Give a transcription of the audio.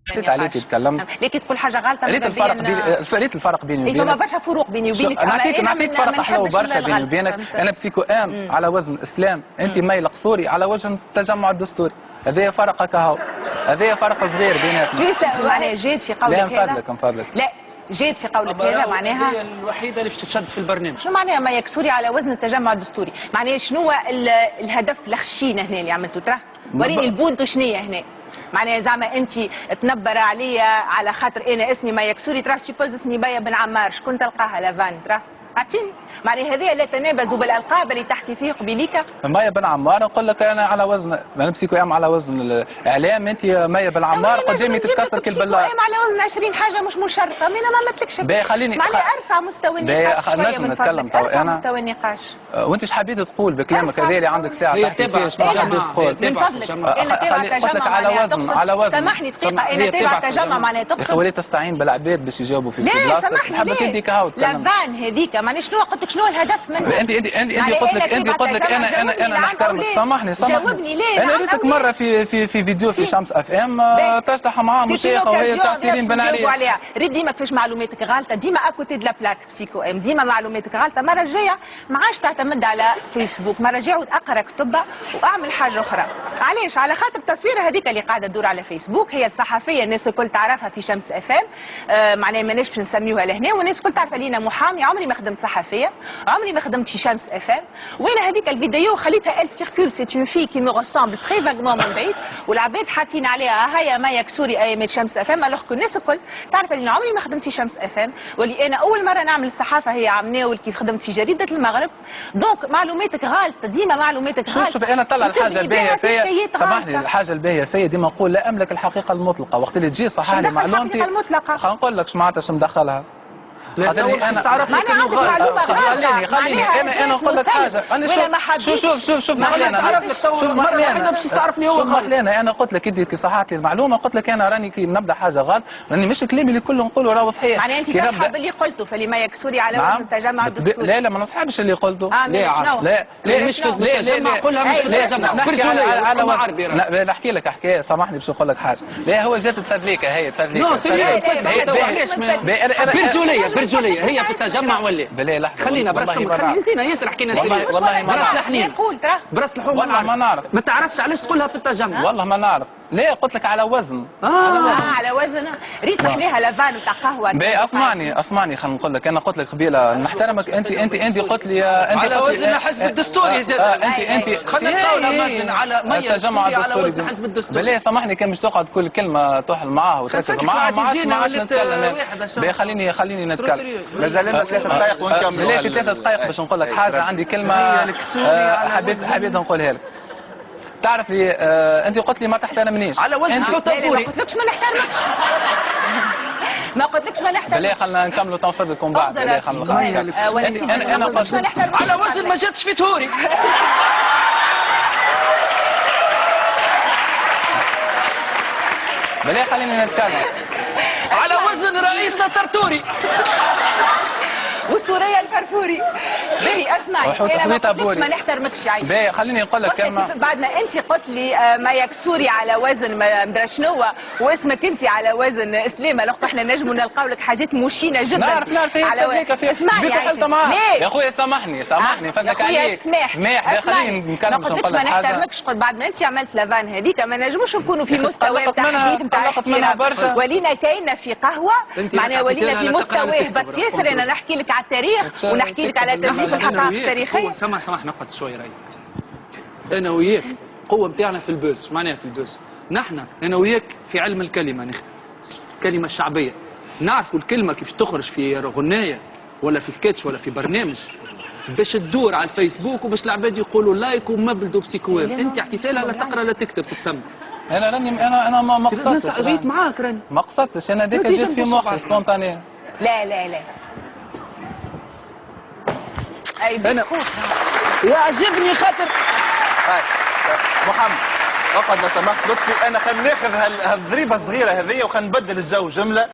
حسيت عليك تكلمت ليك تقول حاجه غلطه. ريت الفرق بيني وبينك. فما برشا فروق بيني وبينك. نعطيك فرق حلو برشا بيني وبينك. انا بسيكو ام على وزن اسلام، انت مايل قصوري على وجه التجمع الدستوري. هذا فرق هكا، هذا فرق صغير بيناتنا. تويسا معناها جيد في قولك هذا؟ لا من فضلك لا جيد في قولك هذا معناها هي الوحيده اللي باش تتشد في البرنامج. شو معناها ما يكسوري على وزن التجمع الدستوري؟ معناها شنو الهدف الخشين هنا اللي عملتو؟ تراه وريني البونتو شنية هنا. معناها زعما انت تنبر عليا على خاطر انا اسمي ما يكسوري، تراه سيبوز اسمي بايا بن عمار، شكون تلقاها لافان؟ تراه اعطيني معناها هذه لا تنابز بالالقاب اللي تحكي فيه قبيليك. مايا بن عمار نقول لك انا على وزن، انا بسيكو ام على وزن الاعلام، انت مايا بن عمار قدامي تتكسر كل بالله. ام على وزن 20 حاجه مش مشرفه، انا ما متلكش. خليني معناها ارفع مستوى النقاش شويه من فضلك، ارفع مستوى النقاش. وانت ايش حبيت تقول بكلامك هذا اللي عندك ساعه تحكي فيه؟ شنو حبيت تقول؟ من فضلك انا تابع تجمع على وزن سامحني دقيقه، انا تابع تجمع معناها تقصد. يا اخي وليت تستعين بالعباد باش يجاوبوا فيك. لا سامحني حبك انت كهو لافان هذيك معناها شنو قلت لك شنو الهدف منها؟ انت قلت لك انا نحترمك. سامحني جاوبني ليه؟ انا ريتك مره في فيديو في شمس اف ام تشطح معاه مشيخه وهي تحسيرين بن عليها. ريت ديما كيفاش معلوماتك غالطه، ديما اكوتي دو لا بلاك سيكو ام، ديما معلوماتك غالطه. المره الجايه ما عادش تعتمد على فيسبوك، المره الجايه عود اقرا كتبها واعمل حاجه اخرى. علاش؟ على خاطر التصويره هذيك اللي قاعده تدور على فيسبوك هي الصحفيه الناس الكل تعرفها في شمس اف ام، معناها ماناش باش نسميوها لهنا، والناس الكل تعرف لينا محامي. عمري ما خدمت صحفيه، عمري ما خدمت في شمس اف ام. وين هذيك الفيديو خليتها ال سيركول، سي اون في كي مو ريسامبل تري فاغمون من بعيد، والعباد حاطين عليها هيا ما يكسوري ايامات شمس اف ام، الوغ الناس الكل تعرف اللي عمري ما خدمت في شمس اف ام، واللي انا اول مره نعمل الصحافه هي عام ناول كيف خدمت في جريده المغرب. دونك معلوماتك غالطه، ديما معلوماتك غالطه. شوف انا طلع الحاجه الباهيه فيا، سامحني، الحاجه الباهيه فيا ديما نقول لا املك الحقيقه المطلقه. وقت اللي تجي صحح لي معلومتي خلينا نقول لك معناتها اش مدخلها. انا تعرف لك انه خليني انا نقول لك حاجه. انا شوف محلينا باش تعرفني هو محلينا. انا قلت لك انت كي صححت لي المعلومه قلت لك انا راني كي نبدا حاجه غلط، راني مش كلامي اللي كله نقوله راهو صحيح. معناها انت تصحب اللي قلته فاللي ما يكسوري على وزن التجمع الدستوري. لا ما نصحبش اللي قلته. لا مش في التجمع، قولها مش في التجمع برجوليه على عربي. لا نحكي لك حكايه، سامحني باش نقول لك حاجه. لا هو جات تفادليكه، هي تفادليكه. نو سيريو برجوليه هي في التجمع ولا بلا لحظه. خلينا خلينا نسينا ياسر حكينا والله ما براس الحنين قول ترى براس الحوم والله ما نعرف. ما تعرفش علاش تقولها في التجمع. والله ما نعرف. لا قلت لك على وزن. على وزن. ريت تحليها لافان وتاع قهوه. اسمعني خلينا نقول لك. انا قلت لك قبيله نحترمك. انت قلت لي على وزن حزب الدستوري زاد. انت خلينا نقولها وزن على ميه الدستوري على وزن حزب الدستوري. بلا سامحني كان باش تقعد كل كلمه تحل معاه وتركز معاه ما عادش نتكلم. خليني نتكلم. مازال لنا 3 دقائق ونكملوا. لا في 3 دقائق باش نقول لك حاجه. عندي كلمه حبيت نقولها لك. تعرف لي انت قلت لي ما تحترمنيش على وزن حوتابوري. ما قلتلكش ما نحترمكش. ما قلتلكش ما نحترمكش. بلا خلينا نكملوا تنفذكم بعد. انا قلت على وزن ما جاتش في تهوري. بلا خليني نتكلم. على وزن رئيسنا الترتوري والسورية الفرفوري. باهي اسمعي انا ما قلتلكش ما نحترمكش عايشه. باهي خليني نقول لك كلمه. بعد ما انت قلت لي ما يكسوري على وزن ما مدري شنو، واسمك انت على وزن اسلام، لو احنا نجموا نلقاو لك حاجات مشينه جدا. نعرف على اسمعني يا خويا سامحني فدك عليك. يا سماح خليني نكمل. ما قلتلكش ما نحترمكش. قلت بعد ما انت عملت لافان هذيك ما نجموش نكونوا في مستوى نتاع حديث نتاع احترام. ولينا كاينه في قهوه معناها ولينا في مستوى هبط ياسر. انا نحكي لك على التاريخ ونحكي لك على تزييف الحقائق التاريخية. سمح نقعد شوي رايك. انا وياك القوه نتاعنا في البوز. شو معناها في البوز؟ نحن انا وياك في علم الكلمه، الكلمه الشعبيه نعرفوا الكلمه كيف تخرج في غنايه ولا في سكتش ولا في برنامج باش تدور على الفيسبوك وباش العباد يقولوا لايك ومبلدوا بسيكوير. انت اعطيتها لها لا تقرا لا تكتب تتسمى. انا ما قصدتش. ريت معاك راني ما قصدتش. انا ديك جات في مخي سبونتاني. لا اي بسكوت يعجبني خاطر محمد اقعد لو سمحت لطفي. انا خلينا ناخذ هالضريبه الصغيره هذيا وخلينا نبدل الجو جمله.